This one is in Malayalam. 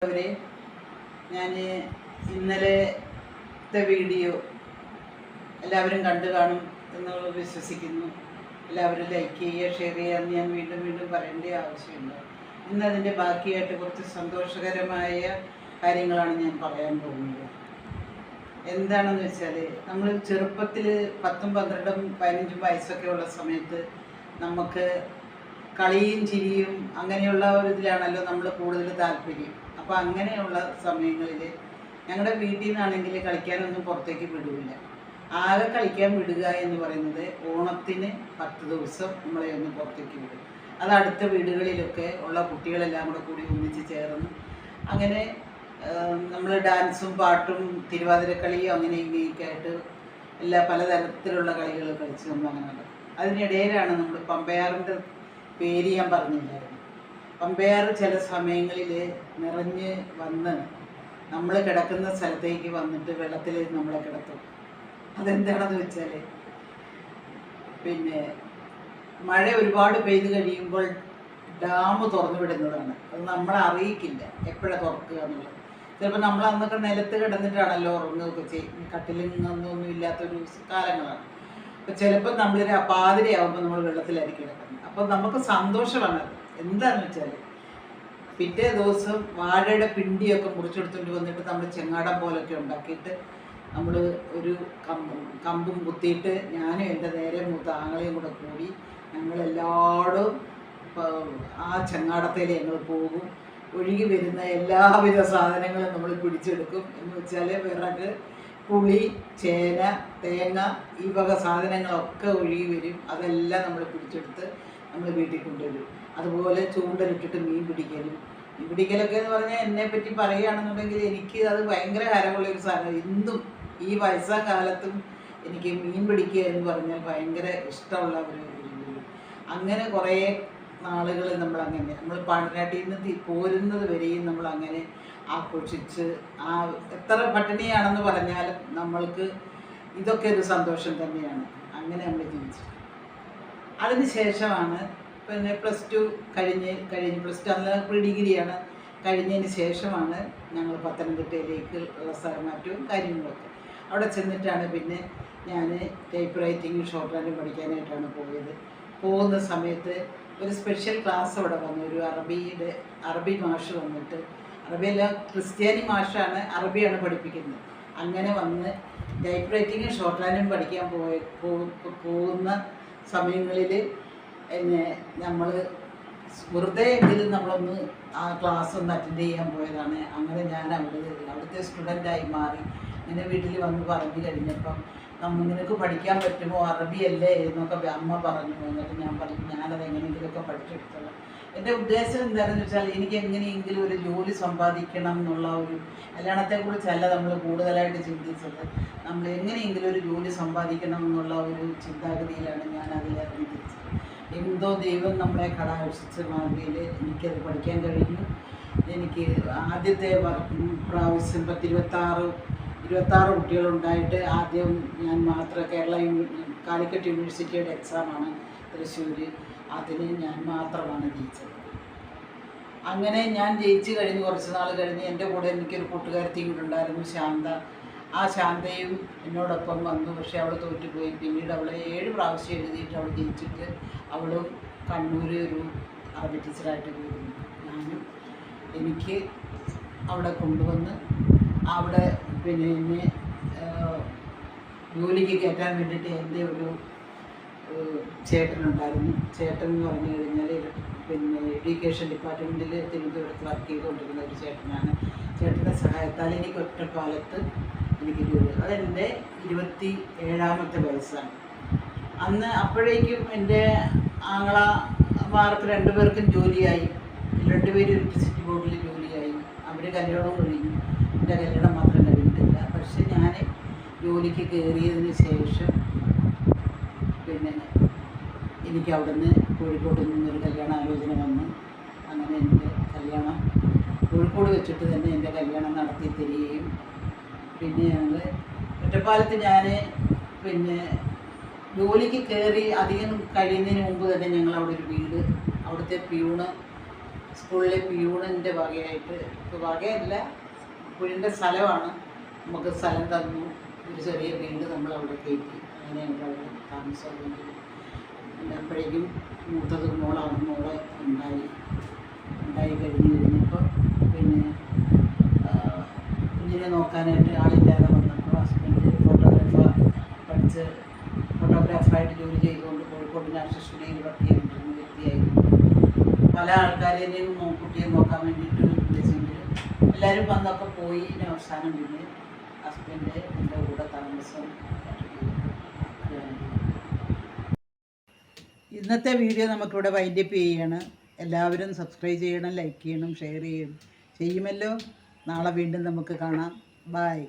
അവരെ ഞാൻ ഇന്നലത്തെ വീഡിയോ എല്ലാവരും കണ്ടു കാണും എന്ന് വിശ്വസിക്കുന്നു. എല്ലാവരും ലൈക്ക് ചെയ്യുക, ഷെയർ ചെയ്യുക എന്ന് ഞാൻ വീണ്ടും വീണ്ടും പറയേണ്ട ആവശ്യമുണ്ട്. ഇന്നതിൻ്റെ ബാക്കിയായിട്ട് കുറച്ച് സന്തോഷകരമായ കാര്യങ്ങളാണ് ഞാൻ പറയാൻ പോകുന്നത്. എന്താണെന്ന് വെച്ചാൽ, നമ്മൾ ചെറുപ്പത്തിൽ 10, 12, 15 വയസ്സൊക്കെ ഉള്ള സമയത്ത് നമുക്ക് കളിയും ചിരിയും അങ്ങനെയുള്ള ഒരു ഇതിലാണല്ലോ നമ്മൾ കൂടുതൽ താല്പര്യം. അപ്പോൾ അങ്ങനെയുള്ള സമയങ്ങളിൽ ഞങ്ങളുടെ വീട്ടിൽ നിന്നാണെങ്കിൽ കളിക്കാനൊന്നും പുറത്തേക്ക് വിടില്ല. ആകെ കളിക്കാൻ വിടുക എന്ന് പറയുന്നത് ഓണത്തിന് 10 ദിവസം നമ്മളെ ഒന്ന് പുറത്തേക്ക് വിടും. അത് അടുത്ത വീടുകളിലൊക്കെ ഉള്ള കുട്ടികളെല്ലാം കൂടി ഒന്നിച്ച് ചേർന്ന് അങ്ങനെ നമ്മൾ ഡാൻസും പാട്ടും തിരുവാതിരക്കളിയും അങ്ങനെ ഇങ്ങനെയൊക്കെ ആയിട്ട് പലതരത്തിലുള്ള കളികൾ കളിച്ച് നമ്മൾ അങ്ങനെ നടക്കും. അതിനിടയിലാണ് നമ്മൾ പമ്പയാറിൻ്റെ പേര് ഞാൻ പറഞ്ഞില്ലായിരുന്നു. പമ്പയാർ ചില സമയങ്ങളിൽ നിറഞ്ഞ് വന്ന് നമ്മൾ കിടക്കുന്ന സ്ഥലത്തേക്ക് വന്നിട്ട് വെള്ളത്തിൽ നമ്മളെ കിടത്തും. അതെന്താണെന്ന് വെച്ചാൽ, മഴ ഒരുപാട് പെയ്ത് കഴിയുമ്പോൾ ഡാം തുറന്നു വിടുന്നതാണ്. അത് നമ്മളെ അറിയിക്കില്ല എപ്പോഴാണ് തുറക്കുക എന്നുള്ളത്. ചിലപ്പോൾ നമ്മൾ അന്നൊക്കെ നിലത്ത് കിടന്നിട്ടാണല്ലോ ഉറങ്ങുകയൊക്കെ ചെയ്യും. കട്ടിലിൽ നിന്നൊന്നും ഇല്ലാത്തൊരു കാലങ്ങളാണ്. അപ്പോൾ ചിലപ്പോൾ നമ്മളൊരു പാതിരയാകുമ്പോൾ നമ്മൾ വെള്ളത്തിലായിരിക്കും കിടക്കുന്നത്. അപ്പോൾ നമുക്ക് സന്തോഷമാണ്. എന്താണെന്ന് വെച്ചാൽ, പിറ്റേ ദിവസം വാഴയുടെ പിണ്ടിയൊക്കെ മുറിച്ചെടുത്തുകൊണ്ട് വന്നിട്ട് നമ്മൾ ചെങ്ങാടം പോലൊക്കെ ഉണ്ടാക്കിയിട്ട് നമ്മൾ ഒരു കമ്പും കുത്തിയിട്ട് ഞാനും എൻ്റെ നേരെ മൂത്ത ആങ്ങളെയും കൂടെ കൂടി ഞങ്ങളെല്ലാവരും ആ ചെങ്ങാടത്തിൽ ഞങ്ങൾ പോകും. ഒഴുകി വരുന്ന എല്ലാവിധ സാധനങ്ങളും നമ്മൾ പിടിച്ചെടുക്കും. എന്ന് വെച്ചാൽ വിറക്, പുളി, ചേന, തേങ്ങ, ഈ വക സാധനങ്ങളൊക്കെ ഒഴുകി വരും. അതെല്ലാം നമ്മൾ പിടിച്ചെടുത്ത് നമ്മൾ വീട്ടിൽ കൊണ്ടുവരും. അതുപോലെ ചൂണ്ടലിട്ടിട്ട് മീൻ പിടിക്കലും. മീൻ പിടിക്കലൊക്കെ എന്ന് പറഞ്ഞാൽ എന്നെപ്പറ്റി പറയുകയാണെന്നുണ്ടെങ്കിൽ എനിക്ക് അത് ഭയങ്കര ഹരമുള്ളൊരു സാധനം. ഇന്നും ഈ വയസ്സാകാലത്തും എനിക്ക് മീൻ പിടിക്കുക എന്ന് പറഞ്ഞാൽ ഭയങ്കര ഇഷ്ടമുള്ള ഒരു അങ്ങനെ കുറേ നാളുകൾ നമ്മൾ പാണ്ടനാട്ടിൽ നിന്ന് പോരുന്നത് വരെയും നമ്മളങ്ങനെ ആഘോഷിച്ച് എത്ര പട്ടിണിയാണെന്ന് പറഞ്ഞാലും നമ്മൾക്ക് ഇതൊക്കെ ഒരു സന്തോഷം തന്നെയാണ്. അങ്ങനെ നമ്മൾ ജീവിച്ചു. അതിന് ശേഷമാണ് +2 കഴിഞ്ഞ് +2 അന്ന് പ്രീ ഡിഗ്രിയാണ് കഴിഞ്ഞതിന് ശേഷമാണ് ഞങ്ങൾ പത്തനംതിട്ടയിലേക്ക് ഉള്ള സ്ഥലമാറ്റവും കാര്യങ്ങളൊക്കെ. അവിടെ ചെന്നിട്ടാണ് പിന്നെ ഞാൻ ടൈപ്പ് റൈറ്റിങ്ങും ഷോർട്ട് ഹാൻഡും പഠിക്കാനായിട്ടാണ് പോയത്. പോകുന്ന സമയത്ത് ഒരു സ്പെഷ്യൽ ക്ലാസ് അവിടെ വന്നു. ഒരു അറബി മാഷ് വന്നിട്ട്, അറബിയല്ല ക്രിസ്ത്യാനി മാഷാണ്, അറബിയാണ് പഠിപ്പിക്കുന്നത്. അങ്ങനെ വന്ന് ടൈപ്പ് റൈറ്റിങ്ങും ഷോർട്ട് ഹാൻഡും പഠിക്കാൻ പോകുന്ന സമയങ്ങളിൽ നമ്മൾ വെറുതെ എങ്കിലും നമ്മളൊന്ന് ആ ക്ലാസ് ഒന്ന് അറ്റൻഡ് ചെയ്യാൻ പോയതാണ്. അങ്ങനെ ഞാൻ അവിടുത്തെ സ്റ്റുഡൻ്റായി മാറി. ഇങ്ങനെ വീട്ടിൽ വന്ന് പറഞ്ഞു കഴിഞ്ഞപ്പം നിനക്ക് പഠിക്കാൻ പറ്റുമോ, അറബിയല്ലേ എന്നൊക്കെ അമ്മ പറഞ്ഞു. എന്നിട്ട് ഞാൻ പറഞ്ഞു ഞാനത് എങ്ങനെയെങ്കിലുമൊക്കെ പഠിച്ചെടുത്തോളാം. എൻ്റെ ഉദ്ദേശം എന്താണെന്ന് വെച്ചാൽ, എനിക്ക് എങ്ങനെയെങ്കിലും ഒരു ജോലി സമ്പാദിക്കണം എന്നുള്ള ഒരു കല്യാണത്തെക്കുറിച്ചല്ല നമ്മൾ കൂടുതലായിട്ട് ചിന്തിച്ചത്. നമ്മൾ എങ്ങനെയെങ്കിലും ഒരു ജോലി സമ്പാദിക്കണം എന്നുള്ള ഒരു ചിന്താഗതിയിലാണ് ഞാൻ അതിലിറങ്ങി തിരിച്ചത്. എന്തോ ദൈവം നമ്മളെ കടാക്ഷിച്ച മാതിരിയിൽ എനിക്കത് പഠിക്കാൻ കഴിഞ്ഞു. എനിക്ക് ആദ്യത്തെ പ്രാവശ്യം 26 കുട്ടികളുണ്ടായിട്ട് ആദ്യം ഞാൻ മാത്രം കാലിക്കറ്റ് യൂണിവേഴ്സിറ്റിയുടെ എക്സാമാണ് തൃശ്ശൂർ. അതിന് ഞാൻ മാത്രമാണ് ജയിച്ചത്. അങ്ങനെ ഞാൻ ജയിച്ച് കഴിഞ്ഞ് കുറച്ച് നാൾ കഴിഞ്ഞ് എൻ്റെ കൂടെ എനിക്കൊരു കൂട്ടുകാരത്തിയും കൂടെ ഉണ്ടായിരുന്നു, ശാന്ത. ആ ശാന്തയും എന്നോടൊപ്പം വന്നു. പക്ഷേ അവൾ തോറ്റുപോയി. പിന്നീട് അവളെ 7 പ്രാവശ്യം എഴുതിയിട്ട് അവൾ ജയിച്ചിട്ട് അവളും കണ്ണൂർ ഒരു അറബി ടീച്ചറായിട്ട് പോയിരുന്നു. ഞാനും എനിക്ക് അവിടെ കൊണ്ടുവന്ന് അവിടെ എന്നെ ജോലിക്ക് കയറ്റാൻ വേണ്ടിയിട്ട് എൻ്റെ ഒരു ചേട്ടനുണ്ടായിരുന്നു. ചേട്ടൻ എന്ന് പറഞ്ഞു കഴിഞ്ഞാൽ എഡ്യൂക്കേഷൻ ഡിപ്പാർട്ട്മെൻറ്റിൽ തിരുവനന്തപുരത്ത് വർക്ക് ചെയ്തുകൊണ്ടിരുന്ന ഒരു ചേട്ടനാണ്. ചേട്ടൻ്റെ സഹായത്താൽ എനിക്ക് ഒറ്റപ്പാലത്ത് എനിക്ക് ജോലി. അതെൻ്റെ 27ാമത്തെ വയസ്സാണ്. അപ്പോഴേക്കും എൻ്റെ ആങ്ങളമാർക്ക് 2 പേർക്കും ജോലിയായി. 2 പേരും ഇലക്ട്രിസിറ്റി ബോർഡിൽ ജോലിയായി. അവർ കല്യാണവും കഴിഞ്ഞു. എൻ്റെ കല്യാണം മാത്രം കഴിഞ്ഞിട്ടില്ല. പക്ഷെ ഞാൻ ജോലിക്ക് കയറിയതിന് ശേഷം എനിക്ക് അവിടുന്ന് കോഴിക്കോട് നിന്നൊരു കല്യാണാലോചന വന്നു. അങ്ങനെ എൻ്റെ കല്യാണം കോഴിക്കോട് വെച്ചിട്ട് തന്നെ എൻ്റെ കല്യാണം നടത്തി തരികയും പിന്നെ ഞങ്ങൾ ഒറ്റപ്പാലത്ത് ഞാൻ ജോലിക്ക് കയറി അധികം കഴിയുന്നതിന് മുമ്പ് തന്നെ ഞങ്ങൾ അവിടെ ഒരു വീട്, അവിടുത്തെ പ്യൂണ് സ്കൂളിലെ പ്യൂണിൻ്റെ വകയായിട്ട്, ഇപ്പോൾ വകയല്ല, പുള്ളിൻ്റെ സ്ഥലമാണ്, നമുക്ക് സ്ഥലം തന്നു. ഒരു ചെറിയ വീട് നമ്മൾ അവിടെ കയറ്റി. അങ്ങനെ ഞങ്ങൾ അവിടെ താമസം. പിന്നെ അപ്പോഴേക്കും മൂത്തത് മോളെ ഉണ്ടായി കഴിഞ്ഞപ്പോൾ പിന്നെ കുഞ്ഞിനെ നോക്കാനായിട്ട് ആളില്ലാതെ വന്നപ്പോൾ ഹസ്ബൻഡ് ഫോട്ടോഗ്രാഫറായിട്ട് ജോലി ചെയ്തുകൊണ്ട് കോഴിക്കോട് നാഷണൽ സ്റ്റുഡിയോയിൽ വർക്ക് ചെയ്തിട്ടുള്ള വ്യക്തിയായിരുന്നു. പല ആൾക്കാരെയും കുട്ടിയെ നോക്കാൻ വേണ്ടിയിട്ട് വിളിച്ചെങ്കിലും എല്ലാവരും വന്നപ്പോൾ പോയി. അവസാനം പിന്നെ ഹസ്ബൻഡ് എൻ്റെ കൂടെ താമസം. ഇന്നത്തെ വീഡിയോ നമുക്കിവിടെ വൈൻഡപ്പ് ചെയ്യുകയാണ്. എല്ലാവരും സബ്സ്ക്രൈബ് ചെയ്യണം, ലൈക്ക് ചെയ്യണം, ഷെയർ ചെയ്യുമല്ലോ. നാളെ വീണ്ടും നമുക്ക് കാണാം. ബൈ.